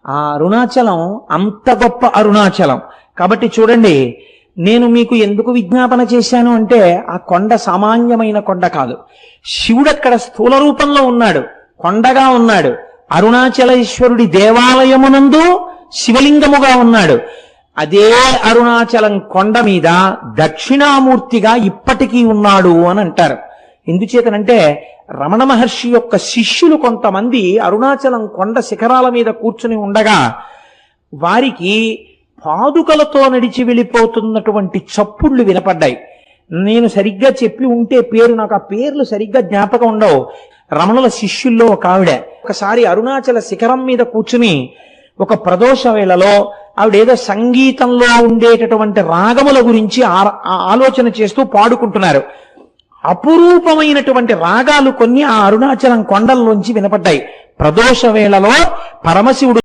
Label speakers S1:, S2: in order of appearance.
S1: ఆ అరుణాచలం అంత గొప్ప అరుణాచలం. కాబట్టి చూడండి, నేను మీకు ఎందుకు విజ్ఞాపన చేశాను అంటే ఆ కొండ సామాన్యమైన కొండ కాదు. శివుడు అక్కడ స్థూల రూపంలో ఉన్నాడు, కొండగా ఉన్నాడు. అరుణాచలేశ్వరుడి దేవాలయమునందు శివలింగముగా ఉన్నాడు. అదే అరుణాచలం కొండ మీద దక్షిణామూర్తిగా ఇప్పటికీ ఉన్నాడు అని అంటారు. ఎందుచేతనంటే రమణ మహర్షి యొక్క శిష్యులు కొంతమంది అరుణాచలం కొండ శిఖరాల మీద కూర్చుని ఉండగా వారికి పాదుకలతో నడిచి వెళ్ళిపోతున్నటువంటి చప్పుళ్ళు వినపడ్డాయి. నేను సరిగ్గా చెప్పి ఉంటే నాకు ఆ పేర్లు సరిగ్గా జ్ఞాపకం ఉండవు. రమణుల శిష్యుల్లో ఒక ఆవిడ ఒకసారి అరుణాచల శిఖరం మీద కూర్చుని ఒక ప్రదోష వేళలో ఆవిడేదో సంగీతంలో ఉండేటటువంటి రాగముల గురించి ఆలోచన చేస్తూ పాడుకుంటున్నారు. అపురూపమైనటువంటి రాగాలు కొన్ని ఆ అరుణాచలం కొండల్లోంచి వినపడ్డాయి. ప్రదోష వేళలో పరమశివుడు